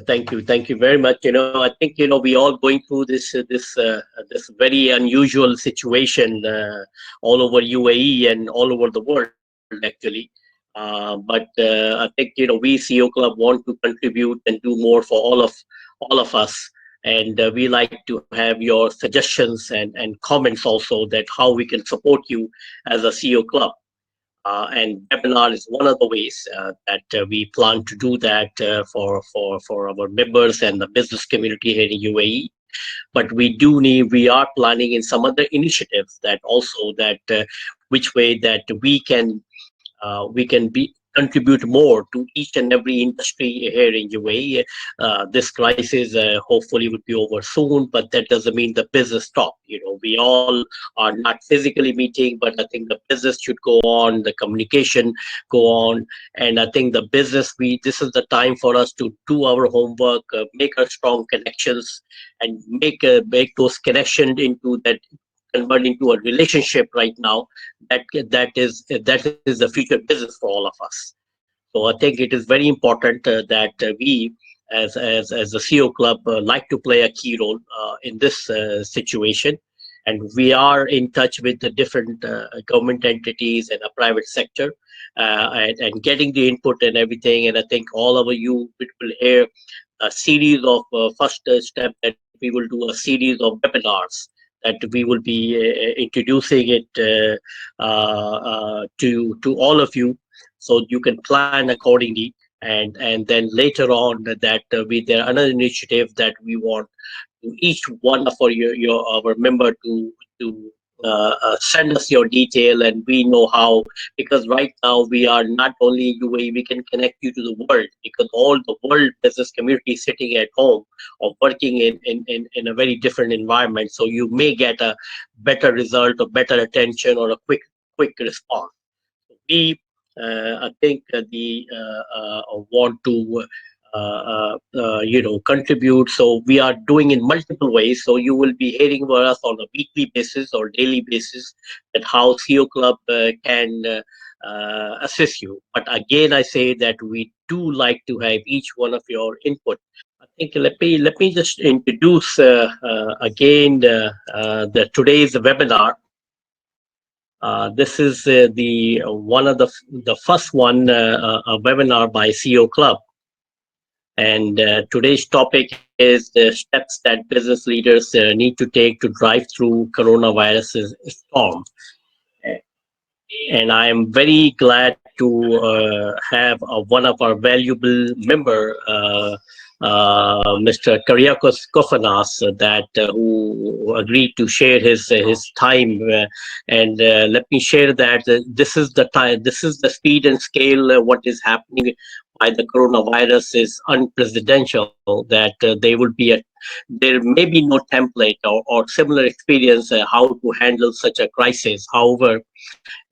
Thank you very much. I think we all going through this very unusual situation all over UAE and all over the world actually. But I think we CEO Club want to contribute and do more for all of us, and we like to have your suggestions and comments also that how we can support you as a CEO Club. And webinar is one of the ways that we plan to do that for our members and the business community here in UAE. But we are planning in some other initiatives that also that which way that we can be contribute more to each and every industry here in UAE. This crisis hopefully will be over soon, but that doesn't mean the business stop. We all are not physically meeting, but I think the business should go on, the communication go on, and I think the business we this is the time for us to do our homework, make our strong connections, and make those connections into that convert into a relationship right now that is the future business for all of us. So I think it is very important that we as the CEO club like to play a key role in this situation, and we are in touch with the different government entities and the private sector, and getting the input and everything. And I think all of you will hear a series of first step that we will do a series of webinars that we will be introducing it to all of you, so you can plan accordingly. And then later on that there are another initiative that we want to each one of our member to send us your detail, and we know how, because right now we are not only UAE, we can connect you to the world, because all the world business community is sitting at home or working in a very different environment, so you may get a better result or better attention or a quick response. We I think the want to contribute. So we are doing in multiple ways. So you will be hearing about us on a weekly basis or daily basis that how CEO Club can assist you. But again, I say that we do like to have each one of your input. I think let me just introduce again the today's webinar. This is the one of the first one a webinar by CEO Club. And today's topic is the steps that business leaders need to take to drive through coronavirus storm. And I am very glad to have one of our valuable member, Mr. Kyriakos Kofinason, that who agreed to share his time. And let me share that this is the time, this is the speed and scale. What is happening by the coronavirus is unprecedented. That there may be no template or similar experience how to handle such a crisis. However,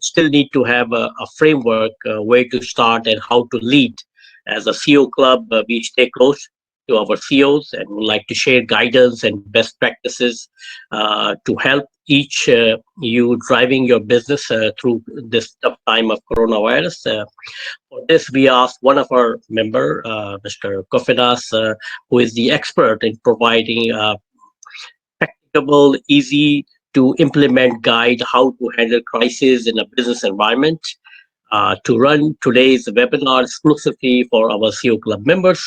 still need to have a framework where to start and how to lead. As a CEO club, we stay close to our CEOs and would like to share guidance and best practices to help each you driving your business through this tough time of coronavirus. For this, we asked one of our member, Mr. Kofinas, who is the expert in providing practicable, easy to implement guide how to handle crisis in a business environment. To run today's webinar exclusively for our CEO Club members,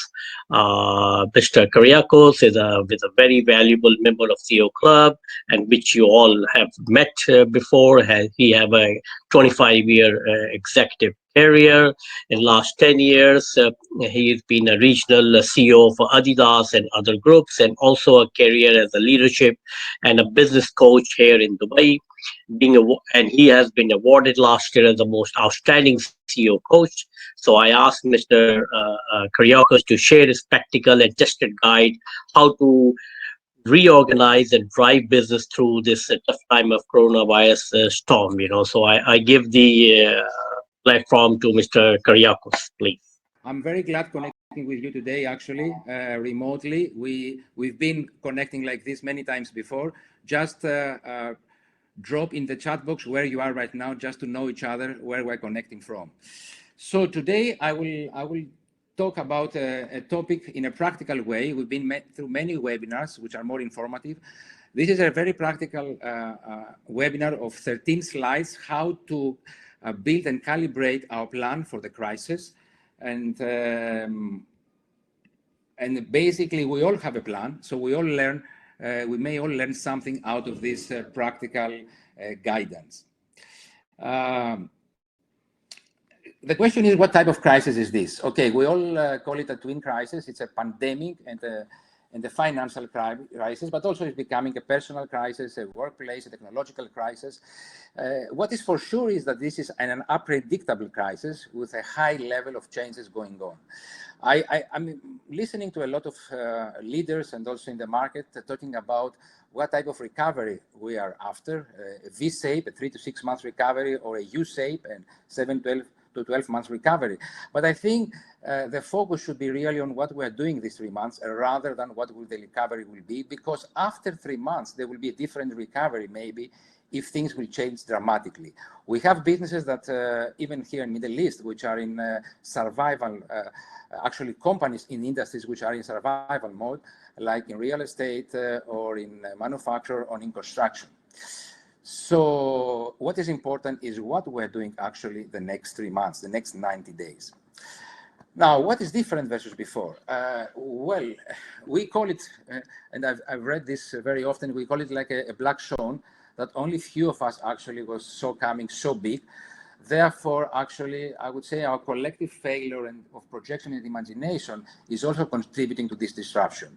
Mr. Kyriakos is a very valuable member of CEO Club, and which you all have met before. He have a 25-year executive career. In last 10 years, he's been a regional CEO for Adidas and other groups, and also a career as a leadership and a business coach here in Dubai. And he has been awarded last year as the most outstanding CEO coach. So I asked Mr. Kyriakos to share his practical and tested guide how to reorganize and drive business through this tough time of coronavirus storm. So I give the platform to Mr. Kyriakos, please. I'm very glad connecting with you today, actually, remotely. We've been connecting like this many times before. Just drop in the chat box where you are right now, just to know each other, where we're connecting from. So today I will talk about a topic in a practical way. We've been through many webinars, which are more informative. This is a very practical webinar of 13 slides, how to build and calibrate our plan for the crisis. And basically, we all have a plan, so we all learn, we may all learn something out of this practical guidance. The question is, what type of crisis is this? Okay, we all call it a twin crisis. It's a pandemic and a financial crisis, but also it's becoming a personal crisis, a workplace, a technological crisis. What is for sure is that this is an unpredictable crisis with a high level of changes going on. I'm listening to a lot of leaders and also in the market talking about what type of recovery we are after, a V-shape, a 3 to 6 month recovery, or a U-shape, and 12 months recovery. But I think the focus should be really on what we're doing these 3 months rather than what the recovery will be, because after 3 months, there will be a different recovery maybe if things will change dramatically. We have businesses that even here in Middle East, which are in survival, actually companies in industries which are in survival mode, like in real estate or in manufacture or in construction. So what is important is what we're doing actually the next 3 months, the next 90 days. Now, what is different versus before? Well, we call it, and I've read this very often, we call it like a black swan that only few of us actually was so coming so big. Therefore, actually, I would say our collective failure of projection and imagination is also contributing to this disruption.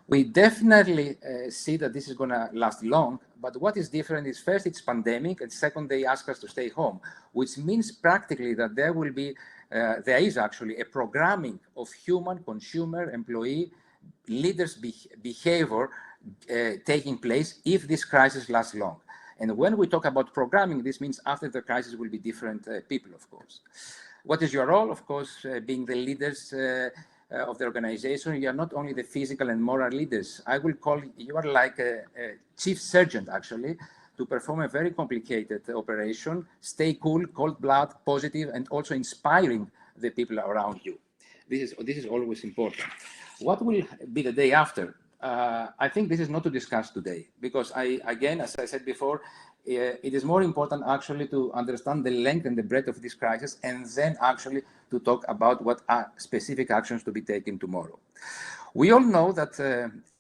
We definitely see that this is going to last long, but what is different is first it's pandemic, and second they ask us to stay home, which means practically that there is actually a programming of human, consumer, employee, leaders' behavior taking place if this crisis lasts long. And when we talk about programming, this means after the crisis will be different people, of course. What is your role? Of course, being the leaders of the organization, you are not only the physical and moral leaders. I will call you are like a chief surgeon, actually, to perform a very complicated operation, stay cool, cold blood, positive, and also inspiring the people around you. This is always important. What will be the day after? I think this is not to discuss today, because again, as I said before, it is more important actually to understand the length and the breadth of this crisis, and then actually to talk about what are specific actions to be taken tomorrow. We all know that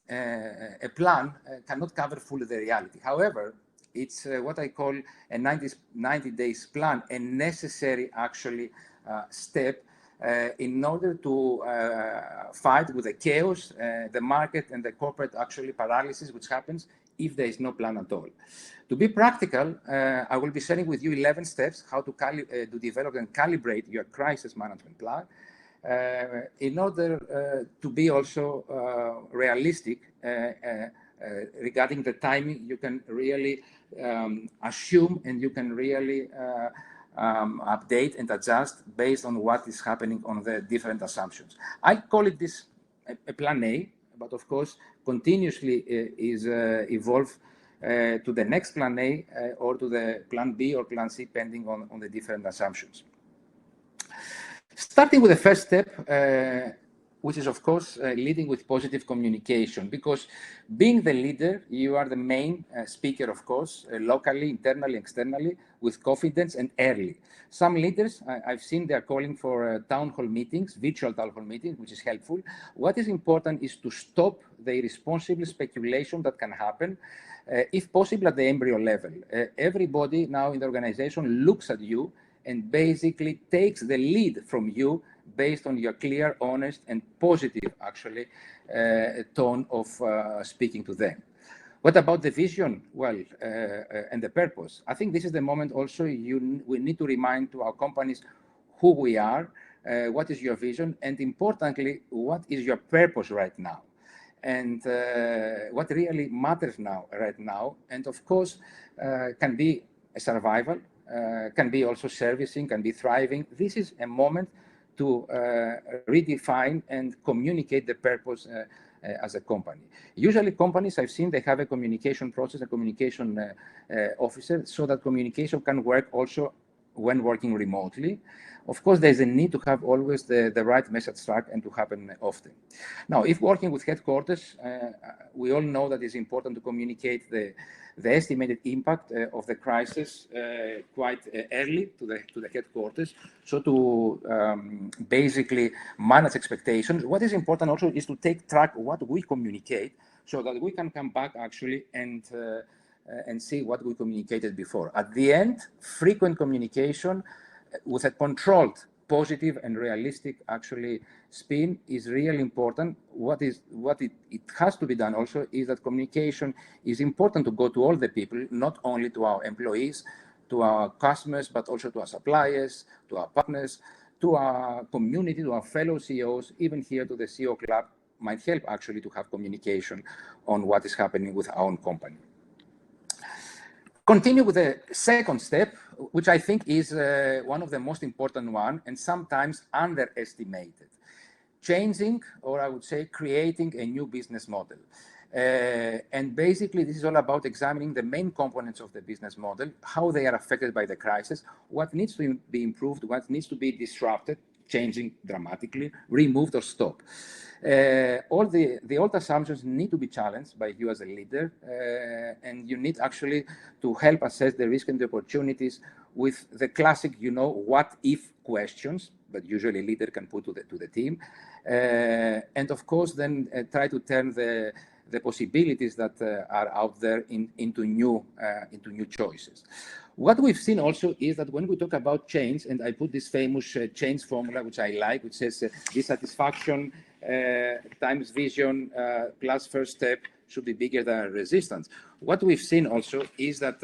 a plan cannot cover fully the reality. However, it's what I call a 90 days plan, a necessary actually step in order to fight with the chaos, the market and the corporate actually paralysis which happens if there is no plan at all. To be practical, I will be sharing with you 11 steps how to develop and calibrate your crisis management plan in order to be also realistic regarding the timing. You can really assume, and you can really update and adjust based on what is happening on the different assumptions. I call it this a plan A, but of course continuously is evolve to the next plan A or to the plan B or plan C, depending on the different assumptions. Starting with the first step, which is, of course, leading with positive communication, because being the leader, you are the main speaker, of course, locally, internally, externally, with confidence and early. Some leaders, I've seen they're calling for town hall meetings, virtual town hall meetings, which is helpful. What is important is to stop the irresponsible speculation that can happen, if possible, at the embryo level. Everybody now in the organization looks at you and basically takes the lead from you based on your clear, honest, and positive, actually, tone of speaking to them. What about the vision? Well, and the purpose. I think this is the moment also we need to remind to our companies who we are, what is your vision, and importantly, what is your purpose right now, and what really matters right now. And of course, can be a survival, can be also servicing, can be thriving. This is a moment to redefine and communicate the purpose as a company. Usually companies, I've seen, they have a communication process, a communication officer, so that communication can work also when working remotely. Of course, there's a need to have always the right message track and to happen often. Now, if working with headquarters, we all know that it's important to communicate the estimated impact of the crisis quite early to the headquarters, so to basically manage expectations. What is important also is to take track what we communicate, so that we can come back actually and see what we communicated before. At the end, frequent communication with a controlled, positive and realistic actually spin is really important. What it has to be done also is that communication is important to go to all the people, not only to our employees, to our customers, but also to our suppliers, to our partners, to our community, to our fellow CEOs, even here to the CEO Club might help actually to have communication on what is happening with our own company. Continue with the second step, which I think is one of the most important one and sometimes underestimated. Changing, or I would say creating a new business model. And basically, this is all about examining the main components of the business model, how they are affected by the crisis, what needs to be improved, what needs to be disrupted, changing dramatically, removed or stopped. All the old assumptions need to be challenged by you as a leader, and you need actually to help assess the risk and the opportunities with the classic, what if questions, but usually a leader can put to the team. And of course, then try to turn the possibilities that are out there into new choices. What we've seen also is that when we talk about change, and I put this famous change formula, which I like, which says dissatisfaction times vision plus first step should be bigger than resistance. What we've seen also is that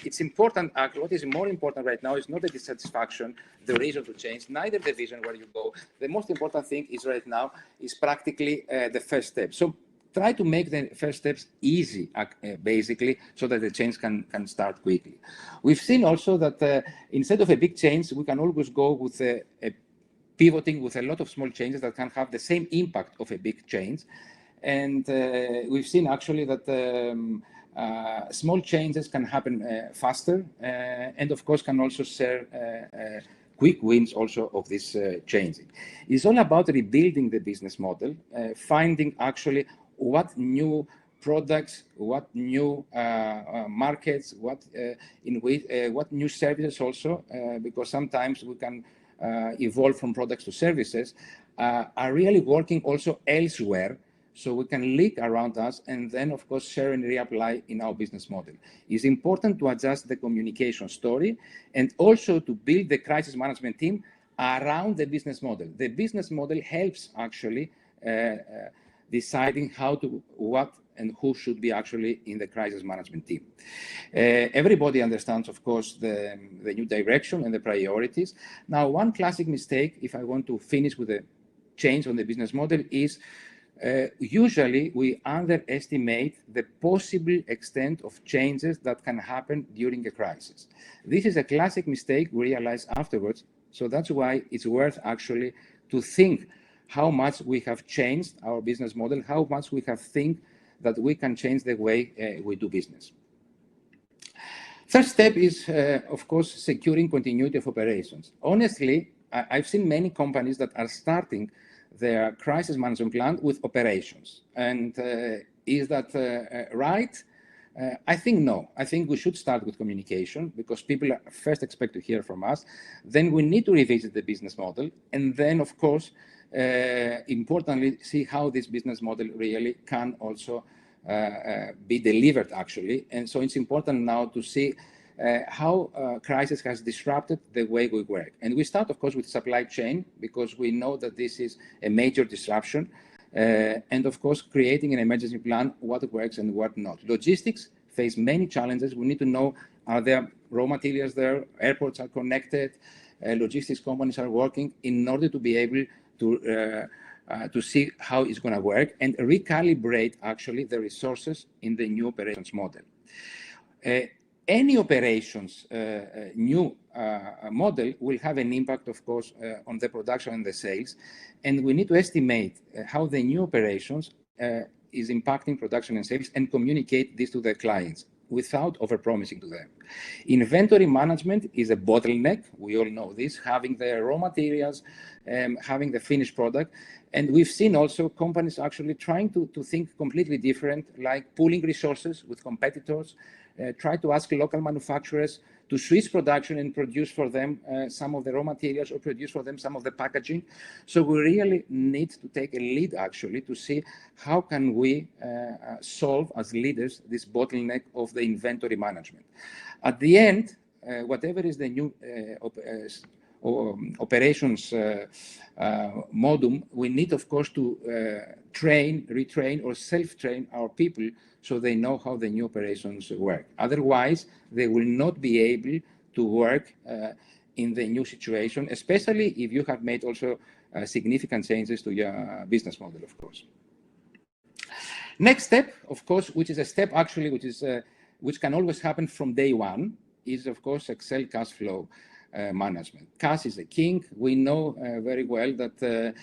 it's important, what is more important right now is not the dissatisfaction, the reason to change, neither the vision where you go. The most important thing is right now is practically the first step. So try to make the first steps easy, basically, so that the change can start quickly. We've seen also that instead of a big change, we can always go with a pivoting with a lot of small changes that can have the same impact of a big change. And we've seen actually that small changes can happen faster, and of course can also share quick wins also of this changing. It's all about rebuilding the business model, finding actually what new products, what new markets, what new services also, because sometimes we can evolve from products to services, are really working also elsewhere, so we can look around us and then, of course, share and reapply in our business model. It's important to adjust the communication story and also to build the crisis management team around the business model. The business model helps actually deciding what and who should be actually in the crisis management team. Everybody understands, of course, the new direction and the priorities. Now, one classic mistake, if I want to finish with a change on the business model, is usually we underestimate the possible extent of changes that can happen during a crisis. This is a classic mistake we realize afterwards, so that's why it's worth actually to think how much we have changed our business model, how much we have think that we can change the way we do business. First step is, of course, securing continuity of operations. Honestly, I've seen many companies that are starting their crisis management plan with operations. And is that right? I think no. I think we should start with communication because people first expect to hear from us. Then we need to revisit the business model. And then, of course, importantly, see how this business model really can also be delivered, actually. And so it's important now to see how crisis has disrupted the way we work. And we start, of course, with supply chain, because we know that this is a major disruption. And of course, creating an emergency plan, what works and what not. Logistics face many challenges. We need to know, are there raw materials there? Airports are connected. Logistics companies are working in order to be able to see how it's going to work and recalibrate actually the resources in the new operations model. Any operations new model will have an impact, of course, on the production and the sales. And we need to estimate how the new operations is impacting production and sales and communicate this to the clients. without overpromising to them. Inventory management is a bottleneck. We all know this, having the raw materials, having the finished product. And we've seen also companies actually trying to think completely different, like pooling resources with competitors, try to ask local manufacturers to switch production and produce for them some of the raw materials or produce for them some of the packaging. So we really need to take a lead actually to see how can we solve as leaders this bottleneck of the inventory management. At the end, whatever is the new operations modum, we need of course to train, retrain or self-train our people so they know how the new operations work. Otherwise, they will not be able to work in the new situation, especially if you have made also significant changes to your business model, of course. Next step, of course, which is a step actually which can always happen from day one, is of course Excel cash flow management. Cash is the king. We know very well that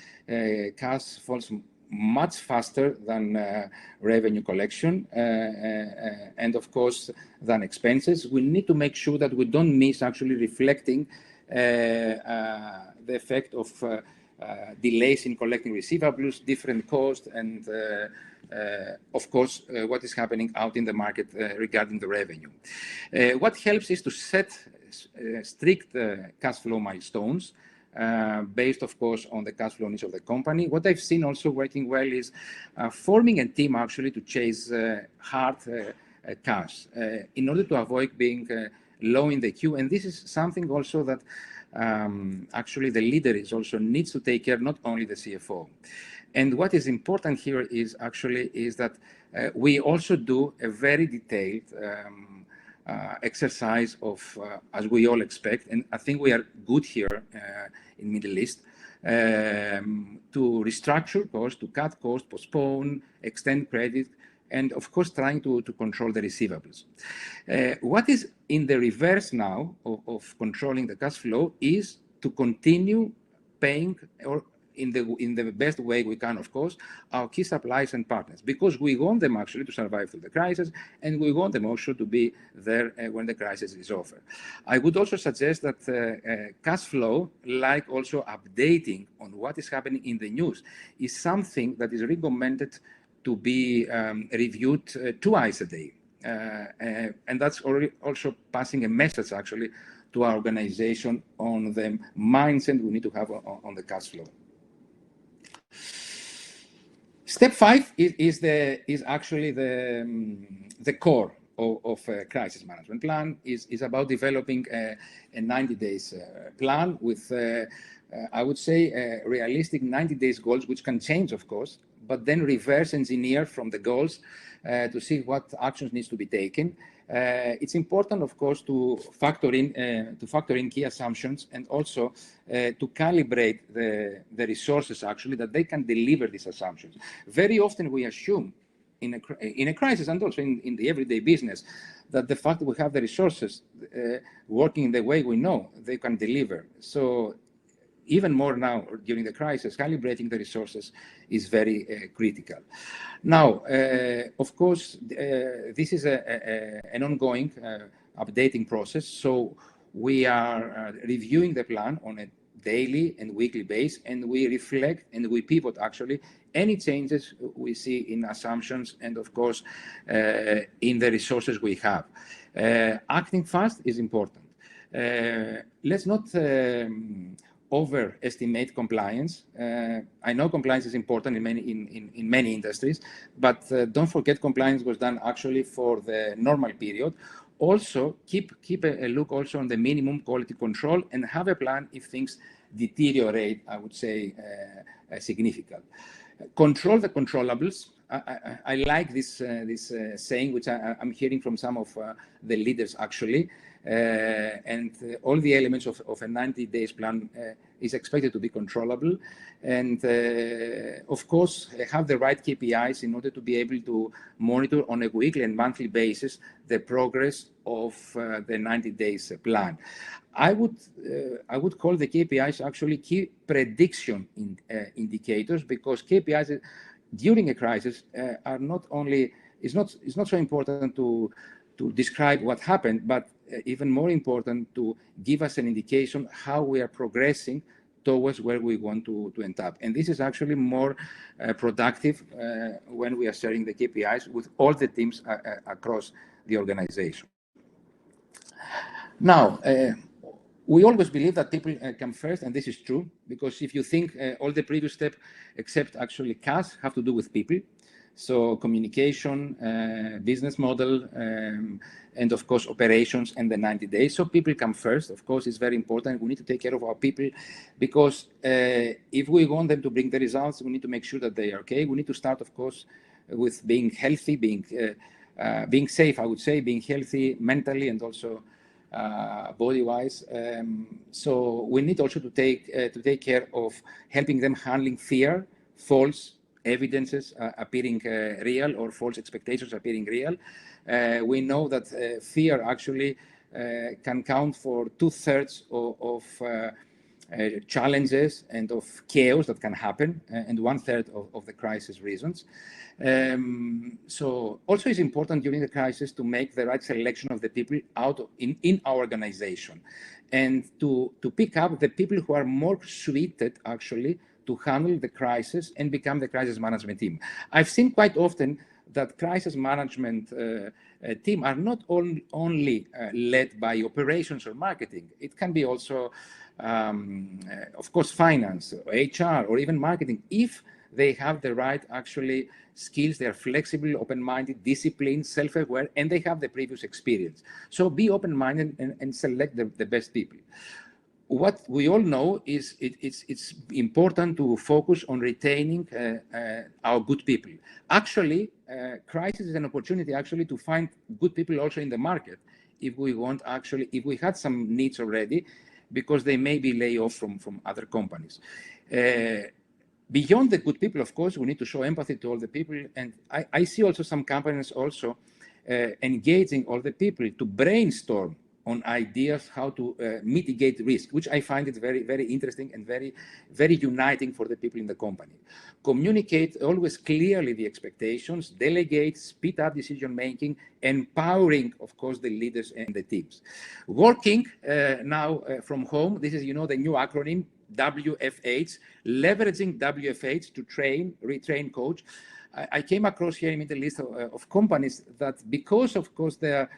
cash falls much faster than revenue collection and of course than expenses. We need to make sure that we don't miss actually reflecting the effect of delays in collecting receivables, different costs, and of course what is happening out in the market regarding the revenue. What helps is to set strict cash flow milestones based, of course, on the cash flow needs of the company. What I've seen also working well is forming a team actually to chase hard cash in order to avoid being low in the queue. And this is something also that actually the leader is also needs to take care, not only the CFO. And what is important here is that we also do a very detailed exercise of, as we all expect, and I think we are good here in Middle East, to restructure costs, to cut costs, postpone, extend credit, and of course trying to control the receivables. What is in the reverse now of controlling the cash flow is to continue paying, or in the best way we can, of course, our key suppliers and partners, because we want them actually to survive through the crisis, and we want them also to be there when the crisis is over. I would also suggest that cash flow, like also updating on what is happening in the news, is something that is recommended to be reviewed twice a day. And that's already also passing a message actually to our organization on the mindset we need to have on the cash flow. Step 5 is actually the core of a crisis management plan. Is about developing a 90 days plan with I would say realistic 90 days goals, which can change, of course, but then reverse engineer from the goals to see what actions needs to be taken. It's important, of course, to factor in key assumptions, and also to calibrate the resources actually that they can deliver these assumptions. Very often we assume in a crisis, and also in the everyday business, that the fact that we have the resources working the way we know they can deliver. So even more now during the crisis, calibrating the resources is very critical. Now, of course, this is an ongoing updating process. So we are reviewing the plan on a daily and weekly basis, and we reflect and we pivot actually any changes we see in assumptions and, of course, in the resources we have. Acting fast is important. Let's not overestimate compliance. I know compliance is important in many industries, but don't forget compliance was done actually for the normal period. Also, keep a look also on the minimum quality control and have a plan if things deteriorate, I would say, significant. Control the controllables. I like this saying, which I'm hearing from some of the leaders actually. And all the elements of a 90 days plan is expected to be controllable, and of course have the right KPIs in order to be able to monitor on a weekly and monthly basis the progress of the 90 days plan. I would call the KPIs actually key prediction indicators, because KPIs during a crisis are not only, it's not so important to describe what happened, but even more important, to give us an indication how we are progressing towards where we want to end up. And this is actually more productive when we are sharing the KPIs with all the teams across the organization. Now, we always believe that people come first, and this is true, because if you think all the previous steps, except actually cash, have to do with people. So communication, business model, and of course, operations and the 90 days. So people come first. Of course, it's very important. We need to take care of our people, because if we want them to bring the results, we need to make sure that they are okay. We need to start, of course, with being healthy, being safe, I would say, being healthy mentally and also body-wise. So we need also to take care of helping them handling fear, false evidences appearing real, or false expectations appearing real. We know that fear actually can count for 2/3 of challenges and of chaos that can happen, and 1/3 of the crisis reasons. So also it's important during the crisis to make the right selection of the people in our organization, and to pick up the people who are more suited actually to handle the crisis and become the crisis management team. I've seen quite often that crisis management team are not only led by operations or marketing. It can be also, of course, finance, or HR, or even marketing, if they have the right actually skills. They are flexible, open-minded, disciplined, self-aware, and they have the previous experience. So be open-minded and select the best people. What we all know is it's important to focus on retaining our good people. Actually, crisis is an opportunity actually to find good people also in the market, if we had some needs already, because they may be laid off from other companies. Beyond the good people, of course, we need to show empathy to all the people. And I see also some companies also engaging all the people to brainstorm on ideas how to mitigate risk, which I find it very, very interesting and very, very uniting for the people in the company. Communicate always clearly the expectations, delegate, speed up decision-making, empowering, of course, the leaders and the teams. Working now from home, this is, the new acronym, WFH, leveraging WFH to train, retrain, coach. I came across here in the list of companies that, because, of course, their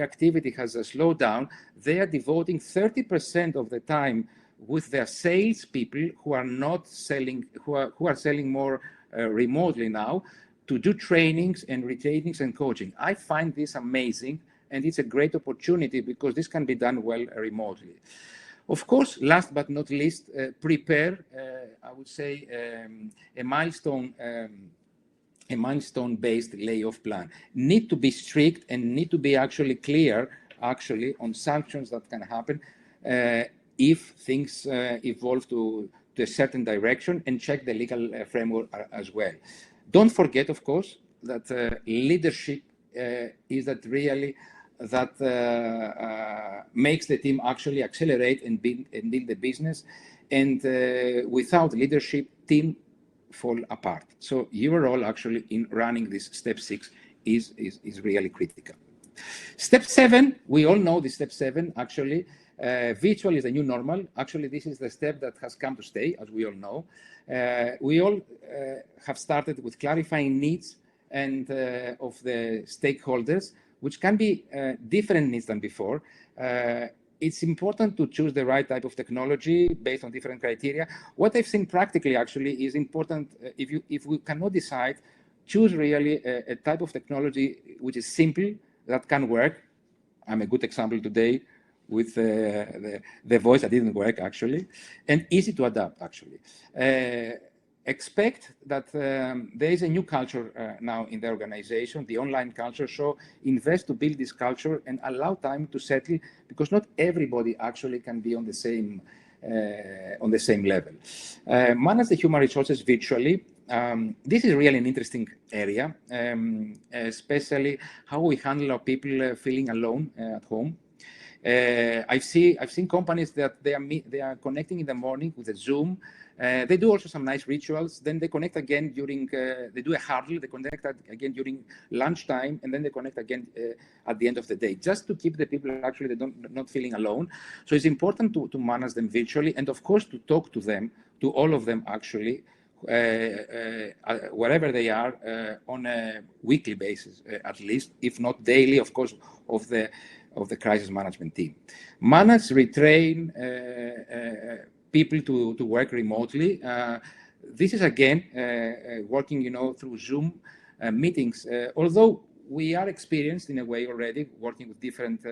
activity has slowed down, they are devoting 30% of the time with their sales people who are not selling, who are selling more remotely now, to do trainings and retrainings and coaching. I find this amazing, and it's a great opportunity because this can be done well remotely. Of course, last but not least, prepare, I would say, a milestone-based layoff plan. Need to be strict and need to be actually clear, on sanctions that can happen if things evolve to a certain direction, and check the legal framework as well. Don't forget, of course, that leadership is that really that makes the team actually accelerate and build the business. And without leadership, team fall apart. So your role actually in running this step 6 is really critical. Step 7, we all know this step 7 actually. Virtual is the new normal. Actually, this is the step that has come to stay, as we all know. We all have started with clarifying needs and of the stakeholders, which can be different needs than before. It's important to choose the right type of technology based on different criteria. What I've seen practically actually is important. If we cannot decide, choose really a type of technology which is simple, that can work. I'm a good example today with the voice that didn't work actually, and easy to adapt actually. Expect that there is a new culture now in the organization, the online culture. So invest to build this culture and allow time to settle, because not everybody actually can be on the same level. Manage the human resources virtually. This is really an interesting area, especially how we handle our people feeling alone at home. I've seen companies that they are connecting in the morning with a Zoom, They do also some nice rituals. Then they connect again during, they do a huddle, they connect again during lunchtime, and then they connect again at the end of the day, just to keep the people actually not feeling alone. So it's important to manage them virtually, and of course to talk to them, to all of them actually, wherever they are, on a weekly basis, at least, if not daily, of course, of the crisis management team. Manage, retrain people to work remotely. This is again working, through Zoom meetings. Although we are experienced in a way already working with different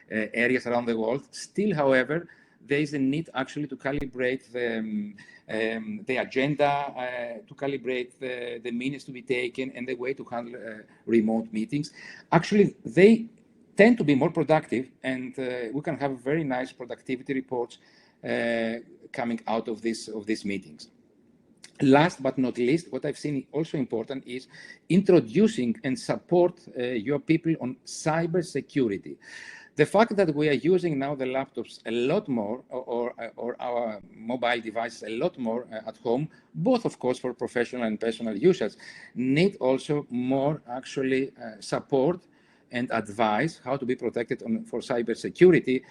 areas around the world, still, however, there is a need actually to calibrate the agenda, to calibrate the means to be taken, and the way to handle remote meetings. Actually, they tend to be more productive, and we can have very nice productivity reports coming out of these meetings. Last but not least, what I've seen also important is introducing and support your people on cyber security. The fact that we are using now the laptops a lot more, or our mobile devices a lot more at home, both of course for professional and personal users, need also more actually support and advice how to be protected for cyber security,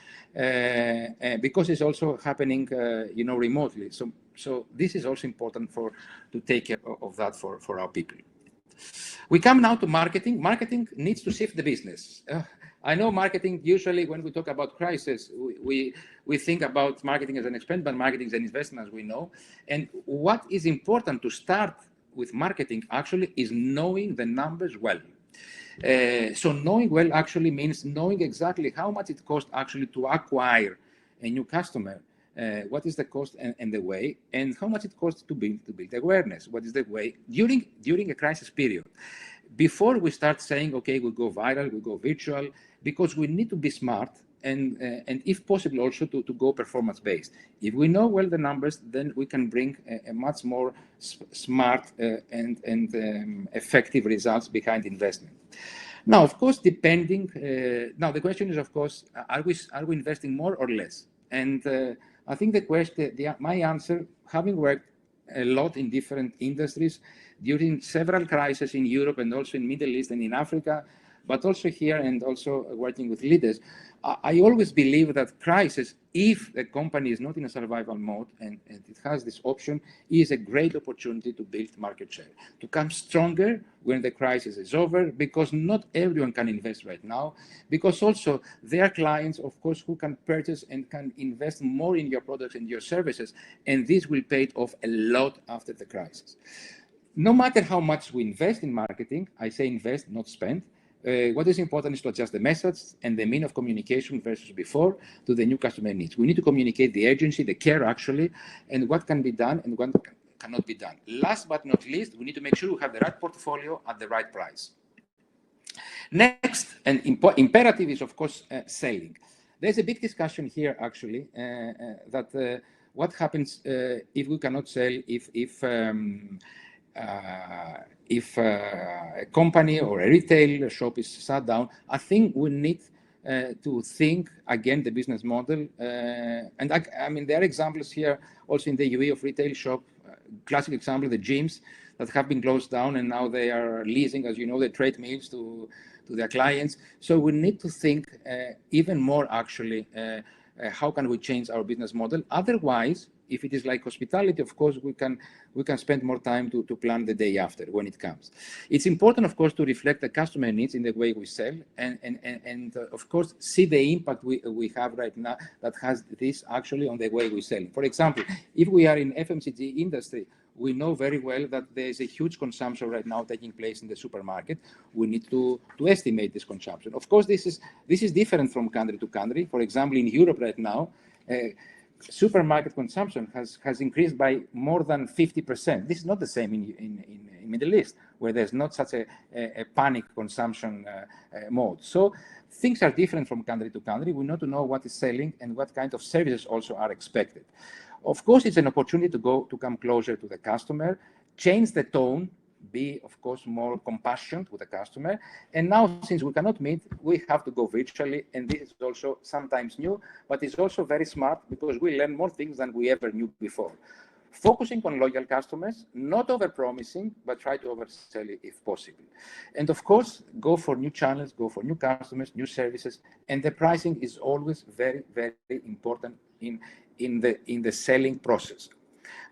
because it's also happening, remotely. So this is also important to take care of that for our people. We come now to marketing. Marketing needs to shift the business. I know marketing, usually when we talk about crisis, we think about marketing as an expense, but marketing is an investment, as we know. And what is important to start with marketing actually is knowing the numbers well. So knowing well actually means knowing exactly how much it costs actually to acquire a new customer. What is the cost and the way, and how much it costs to build awareness? What is the way during a crisis period? Before we start saying, okay, we'll go viral, we'll go virtual, because we need to be smart and if possible also to go performance-based. If we know well the numbers, then we can bring a much more smart and effective results behind investment. Now, of course, now the question is, of course, are we investing more or less? And I think my answer, having worked a lot in different industries during several crises in Europe and also in Middle East and in Africa, but also here and also working with leaders, I always believe that crisis, if the company is not in a survival mode and it has this option, is a great opportunity to build market share, to come stronger when the crisis is over, because not everyone can invest right now, because also there are clients, of course, who can purchase and can invest more in your products and your services, and this will pay off a lot after the crisis. No matter how much we invest in marketing, I say invest, not spend, what is important is to adjust the message and the mean of communication versus before to the new customer needs. We need to communicate the urgency, the care actually, and what can be done and what cannot be done. Last but not least, we need to make sure we have the right portfolio at the right price. Next, and imperative is, of course, selling. There's a big discussion here actually that what happens if we cannot sell, if a company or a retail shop is shut down. I think we need to think again the business model. And I mean, there are examples here also in the UAE of retail shop. Classic example, the gyms that have been closed down and now they are leasing, as you know, the treadmills to their clients. So we need to think even more actually, how can we change our business model? Otherwise, if it is like hospitality, of course, we can spend more time to plan the day after when it comes. It's important, of course, to reflect the customer needs in the way we sell and of course, see the impact we have right now that has this actually on the way we sell. For example, if we are in FMCG industry, we know very well that there is a huge consumption right now taking place in the supermarket. We need to estimate this consumption. Of course, this is different from country to country. For example, in Europe right now, supermarket consumption has increased by more than 50%. This is not the same in Middle East, where there's not such a panic consumption mode. So things are different from country to country. We need to know what is selling and what kind of services also are expected. Of course, it's an opportunity to come closer to the customer, change the tone, be, of course, more compassionate with the customer. And now, since we cannot meet, we have to go virtually. And this is also sometimes new, but it's also very smart because we learn more things than we ever knew before. focusing on loyal customers, not over-promising, but try to oversell it if possible. And of course, go for new channels, go for new customers, new services, and the pricing is always very, very important in the selling process.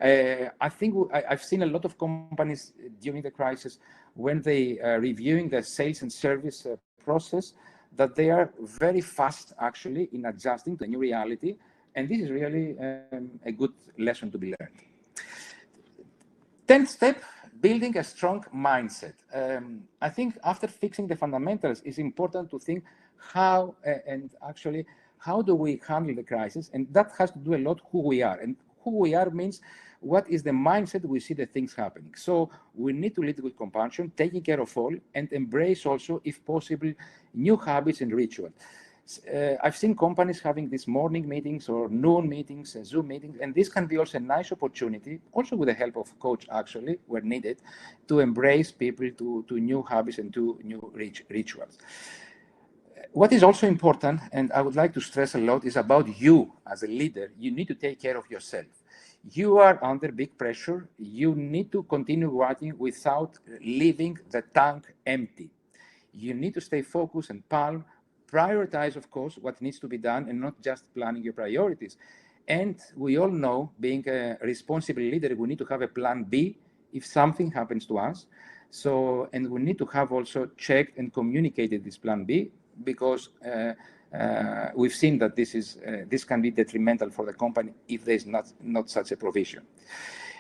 I think I've seen a lot of companies during the crisis when they are reviewing the sales and service process, that they are very fast actually in adjusting to the new reality. And this is really a good lesson to be learned. 10th step, building a strong mindset. I think after fixing the fundamentals, it's important to think how and actually how do we handle the crisis, and that has to do a lot who we are, and who we are means what is the mindset we see the things happening. So we need to lead with compassion, taking care of all, and embrace also, if possible, new habits and rituals. I've seen companies having these morning meetings or noon meetings, Zoom meetings, and this can be also a nice opportunity, also with the help of coach actually, where needed, to embrace people to new habits and to new rituals. What is also important, and I would like to stress a lot, is about you as a leader. You need to take care of yourself. You are under big pressure. You need to continue working without leaving the tank empty. You need to stay focused and calm. Prioritize, of course, what needs to be done and not just planning your priorities. And we all know, being a responsible leader, we need to have a plan B if something happens to us. So, and we need to have also checked and communicated this plan B, because we've seen that this can be detrimental for the company if there's not such a provision.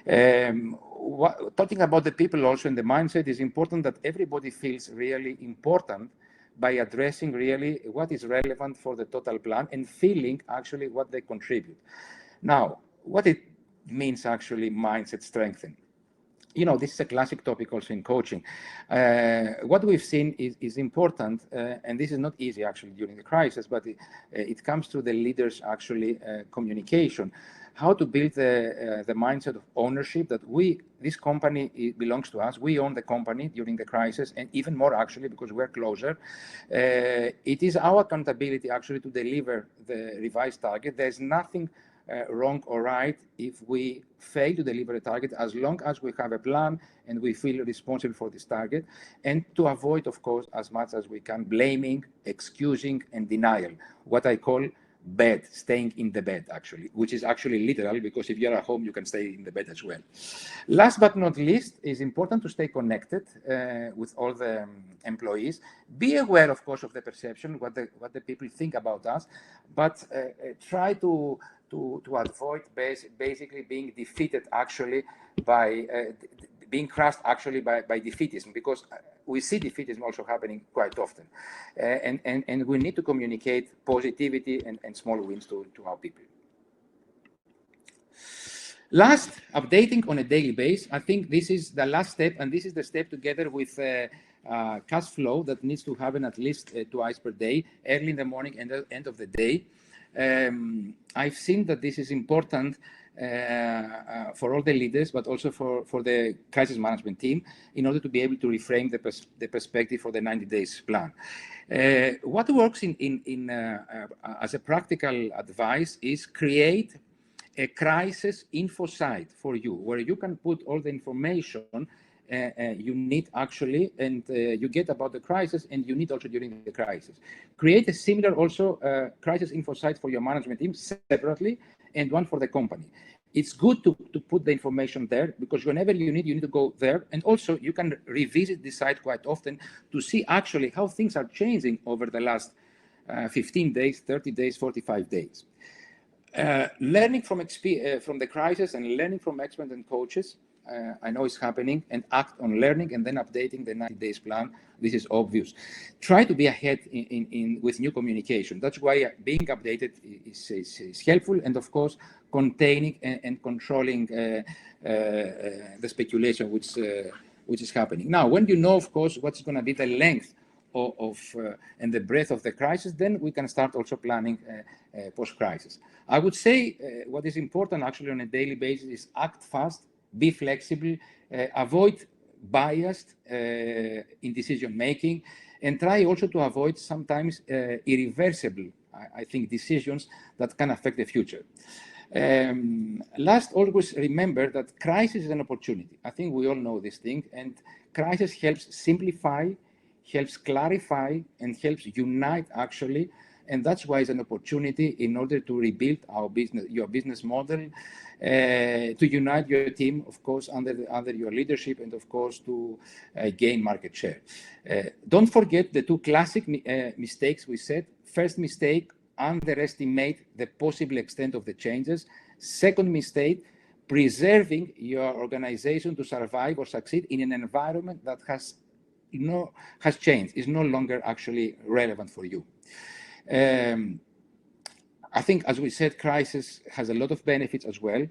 Talking about the people also in the mindset, is important that everybody feels really important by addressing really what is relevant for the total plan and feeling actually what they contribute. Now, what it means actually mindset strengthening. You know, this is a classic topic also in coaching. What we've seen is important, and this is not easy actually during the crisis, but it comes to the leaders actually communication. How to build the mindset of ownership, that this company belongs to us. We own the company during the crisis, and even more actually because we're closer. It is our accountability actually to deliver the revised target. There's nothing wrong or right if we fail to deliver a target, as long as we have a plan and we feel responsible for this target, and to avoid, of course, as much as we can, blaming, excusing, and denial, what I call bed, staying in the bed actually, which is actually literal, because if you're at home, you can stay in the bed as well. Last but not least, it's important to stay connected with all the employees. Be aware, of course, of the perception, what the people think about us, but try to avoid basically being defeated actually by being crushed actually by defeatism, because we see defeatism also happening quite often. And we need to communicate positivity and small wins to our people. Last, updating on a daily basis. I think this is the last step, and this is the step together with cash flow that needs to happen at least twice per day, early in the morning and at the end of the day. I've seen that this is important for all the leaders, but also for the crisis management team, in order to be able to reframe the perspective for the 90 days plan. What works as a practical advice is create a crisis info site for you, where you can put all the information you need actually, and you get about the crisis, and you need also during the crisis. Create a similar also crisis info site for your management team separately, and one for the company. It's good to put the information there, because whenever you need to go there, and also you can revisit the site quite often to see actually how things are changing over the last 15 days, 30 days, 45 days. Learning from the crisis and learning from experts and coaches, I know it's happening, and act on learning and then updating the 90 days plan. This is obvious. Try to be ahead with new communication. That's why being updated is helpful, and of course, containing and controlling the speculation which is happening. Now, when you know, of course, what's going to be the length and the breadth of the crisis, then we can start also planning post-crisis. I would say what is important actually on a daily basis is act fast, be flexible, avoid biased in decision making, and try also to avoid sometimes irreversible, I think, decisions that can affect the future. Last, always remember that crisis is an opportunity. I think we all know this thing, and crisis helps simplify, helps clarify, and helps unite actually. And that's why it's an opportunity in order to rebuild your business model, to unite your team, of course, under your leadership, and of course to gain market share. Don't forget the two classic mistakes we said. First mistake, underestimate the possible extent of the changes. Second mistake, preserving your organization to survive or succeed in an environment that has changed, is no longer actually relevant for you. I think, as we said, crisis has a lot of benefits as well,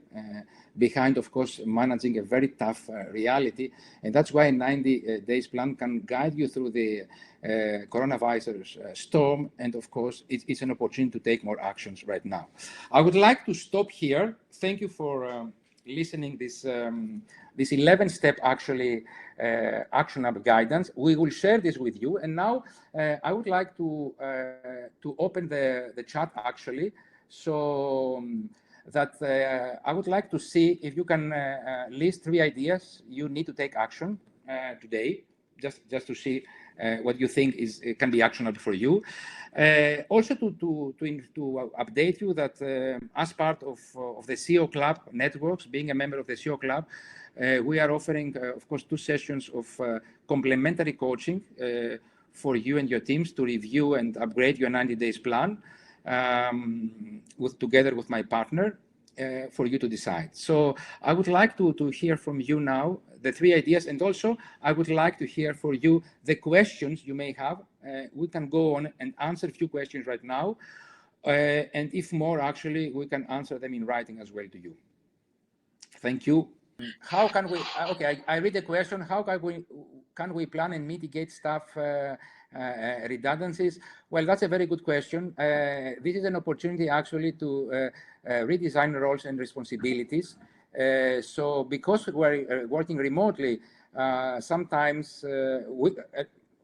behind, of course, managing a very tough reality. And that's why a 90 days plan can guide you through the coronavirus storm. And of course, it's an opportunity to take more actions right now. I would like to stop here. Thank you for listening this 11-step actually actionable guidance. We will share this with you. And now I would like to open the chat actually, so that I would like to see if you can list 3 ideas you need to take action today, just to see what you think can be actionable for you. Also to update you that as part of the CEO Club networks, being a member of the CEO Club, we are offering, of course, 2 sessions of complementary coaching for you and your teams to review and upgrade your 90 days plan together with my partner for you to decide. So I would like to hear from you now the 3 ideas, and also I would like to hear for you the questions you may have. We can go on and answer a few questions right now, and if more, actually, we can answer them in writing as well to you. Thank you. How can we, okay, I read the question, how can we plan and mitigate staff redundancies? Well, that's a very good question. This is an opportunity actually to redesign roles and responsibilities. So because we're working remotely, sometimes,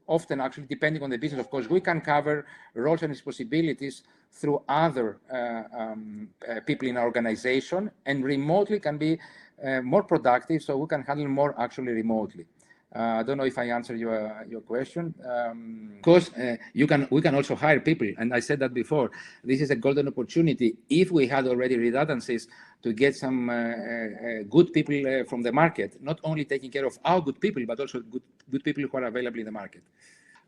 often actually, depending on the business, of course, we can cover roles and responsibilities through other people in our organization, and remotely can be more productive, so we can handle more actually remotely. I don't know if I answered your question. Of course, we can also hire people, and I said that before. This is a golden opportunity if we had already redundancies to get some good people from the market, not only taking care of our good people, but also good people who are available in the market.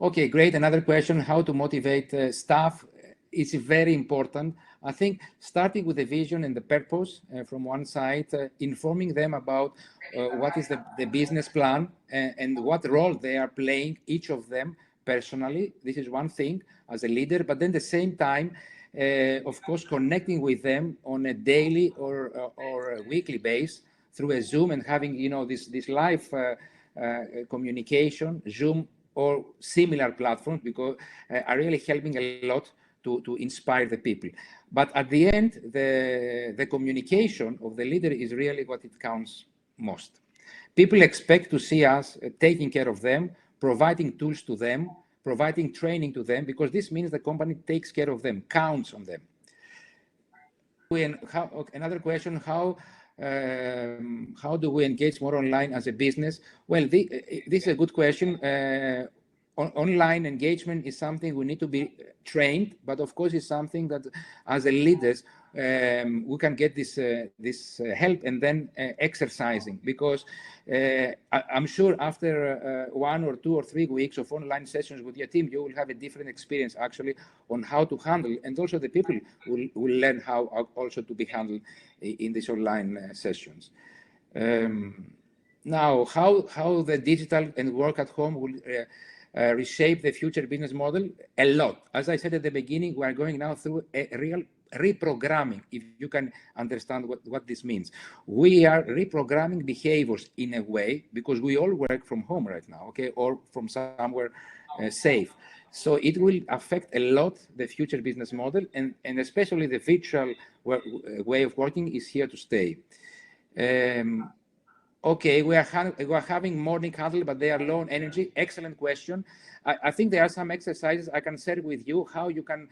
Okay, great. Another question: how to motivate staff? It's very important. I think starting with the vision and the purpose from one side, informing them about what is the business plan and what role they are playing, each of them personally. This is one thing as a leader, but then at the same time, of course, connecting with them on a daily or a weekly basis through a Zoom, and having, you know, this live communication, Zoom or similar platforms, because are really helping a lot to inspire the people. But at the end, the communication of the leader is really what it counts most. People expect to see us taking care of them, providing tools to them, providing training to them, because this means the company takes care of them, counts on them. Another question: how do we engage more online as a business? Well, this is a good question. Online engagement is something we need to be trained, but of course it's something that as a leaders we can get this help and then exercising, because I'm sure after 1 or 2 or 3 weeks of online sessions with your team, you will have a different experience actually on how to handle, and also the people will learn how also to be handled in these online sessions. Now, how the digital and work at home will reshape the future business model? A lot. As I said at the beginning, we are going now through a real reprogramming, if you can understand what this means. We are reprogramming behaviors in a way, because we all work from home right now, okay, or from somewhere safe. So it will affect a lot the future business model, and especially the virtual way of working is here to stay. Okay, we are having morning huddle, but they are low on energy. Excellent question. I think there are some exercises I can share with you how you can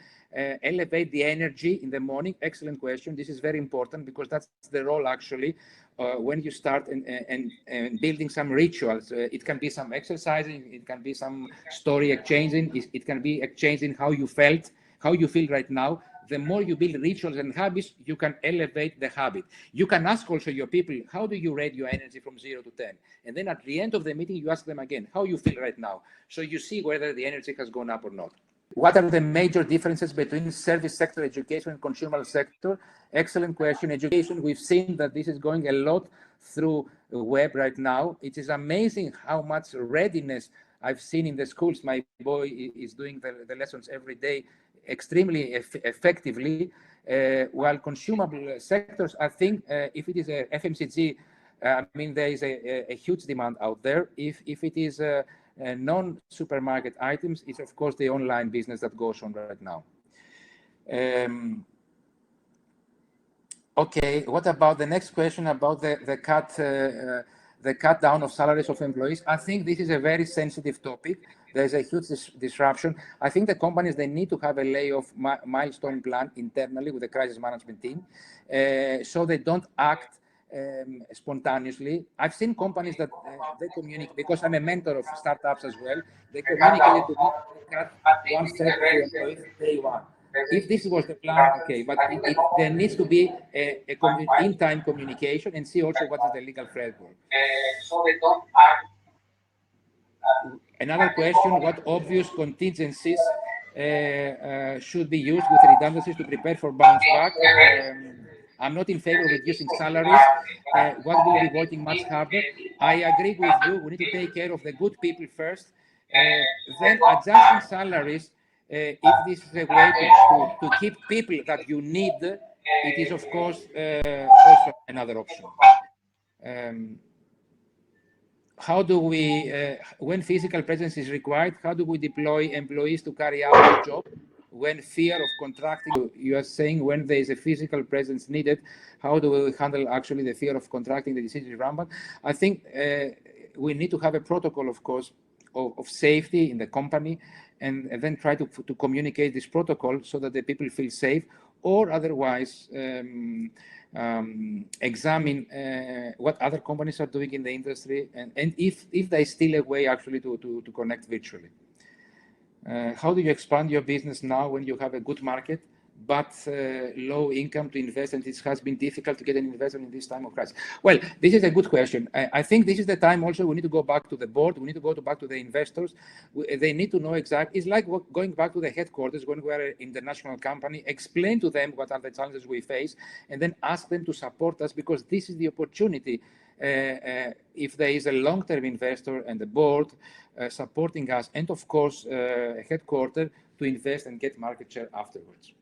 elevate the energy in the morning. Excellent question. This is very important because that's the role actually when you start and building some rituals. It can be some exercising, it can be some story exchanging, it can be exchanging how you felt, how you feel right now. The more you build rituals and habits, you can elevate the habit. You can ask also your people, how do you rate your energy from 0 to 10? And then at the end of the meeting, you ask them again, how you feel right now? So you see whether the energy has gone up or not. What are the major differences between service sector, education, and consumer sector? Excellent question. Education, we've seen that this is going a lot through web right now. It is amazing how much readiness I've seen in the schools. My boy is doing the lessons every day extremely effectively, while consumable sectors, I think if it is a FMCG, I mean, there is a huge demand out there. If it is non-supermarket items, it's of course the online business that goes on right now. Okay, what about the next question about the cut down of salaries of employees? I think this is a very sensitive topic. There's a huge disruption. I think the companies, they need to have a layoff milestone plan internally with the crisis management team, so they don't act spontaneously. I've seen companies that they communicate, because I'm a mentor of startups as well, they communicated to me they cut 1/3 of the employees day one. If this was the plan, okay, but there needs to be a in-time communication and see also what is the legal framework. Another question, what obvious contingencies should be used with redundancies to prepare for bounce back? I'm not in favor of reducing salaries. What will be working much harder? I agree with you. We need to take care of the good people first. Then adjusting salaries, if this is a way to keep people that you need, it is of course also another option. How do we, when physical presence is required, how do we deploy employees to carry out the job when fear of contracting? You are saying when there is a physical presence needed, how do we handle actually the fear of contracting the disease is rampant? I think we need to have a protocol, of course, of safety in the company, and then try to communicate this protocol so that the people feel safe, or otherwise examine what other companies are doing in the industry, and if there's still a way actually to connect virtually. How do you expand your business now when you have a good market but low income to invest, and it has been difficult to get an investment in this time of crisis? Well, this is a good question. I think this is the time also we need to go back to the board. We need to go back to the investors. They need to know exactly. It's like going back to the headquarters when we're an international company, explain to them what are the challenges we face, and then ask them to support us, because this is the opportunity. If there is a long-term investor and the board supporting us, and of course a headquarter to invest and get market share afterwards.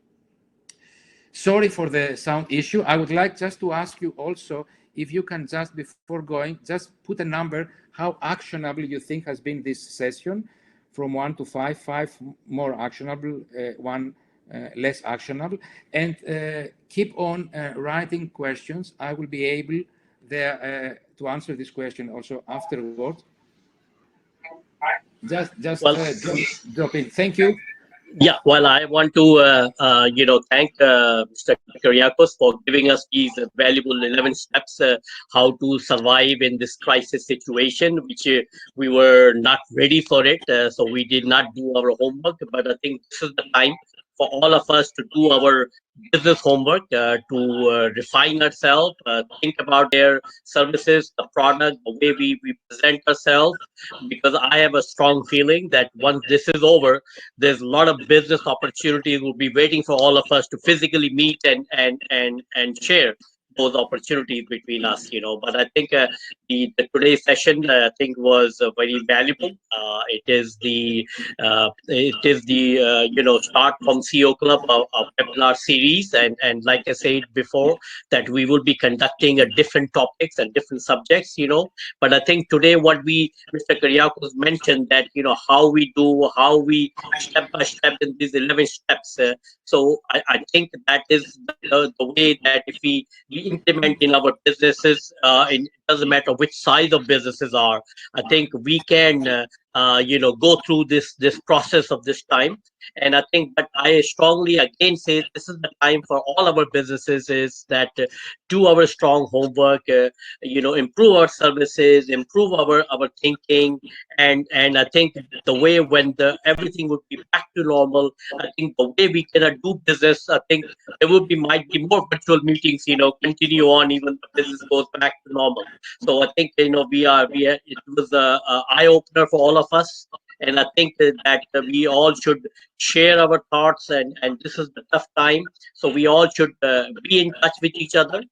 Sorry for the sound issue. I would like just to ask you also if you can just, before going, just put a number, how actionable you think has been this session, from 1 to 5, 5 more actionable, 1 less actionable, and keep on writing questions. I will be able there to answer this question also afterwards. Just drop in. Thank you. Yeah, well, I want to, thank Mr. Kyriakos for giving us these valuable 11 steps how to survive in this crisis situation, which we were not ready for it. So we did not do our homework, but I think this is the time for all of us to do our business homework, to refine ourselves, think about their services, the product, the way we present ourselves, because I have a strong feeling that once this is over, there's a lot of business opportunities will be waiting for all of us to physically meet and share those opportunities between us, But I think the today's session, I think, was very valuable. It is the start from CEO Club of webinar series, and like I said before, that we will be conducting a different topics and different subjects, But I think today what Mr. Kyriakos mentioned, that how we step by step in these 11 steps. So I think that is the way that if we implement in our businesses. It doesn't matter which size of businesses are. I think we can, go through this process of this time. And I think, but I strongly again say this is the time for all our businesses is that do our strong homework, improve our services, improve our thinking, and I think the way when the everything would be back to normal, I think the way we can do business, I think there would be might be more virtual meetings, continue on even the business goes back to normal. So I think we are it was a eye opener for all of us, and I think that we all should share our thoughts, and this is the tough time, so we all should be in touch with each other.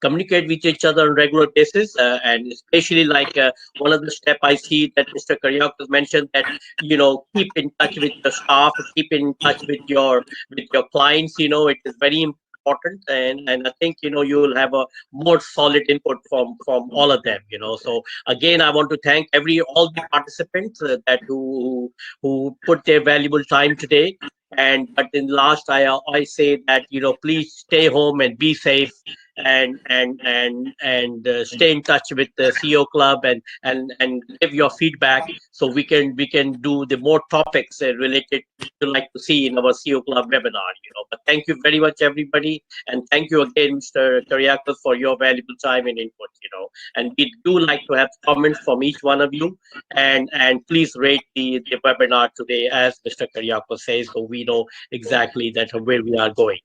Communicate with each other on regular basis, and especially like one of the step I see that Mr. Kyriakos mentioned, that keep in touch with your staff, keep in touch with your clients. It is very important, and I think you'll have a more solid input from all of them. So again, I want to thank all the participants that who put their valuable time today. And but in last, I say that please stay home and be safe, and stay in touch with the CEO Club, and give your feedback, so we can do the more topics related to like to see in our CEO Club webinar. But thank you very much, everybody, and thank you again, Mr. Kyriakos, for your valuable time and input. And we do like to have comments from each one of you, and please rate the webinar today, as Mr. Kyriakos says, so we know exactly that where we are going.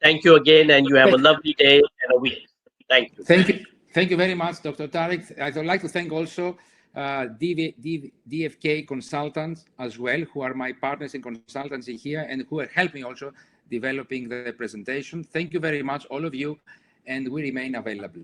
Thank you again, and you have a lovely day and a week. Thank you. Thank you very much, Dr. Tarek. I would like to thank also DFK consultants as well, who are my partners in consultancy here and who are helping also developing the presentation. Thank you very much, all of you, and we remain available.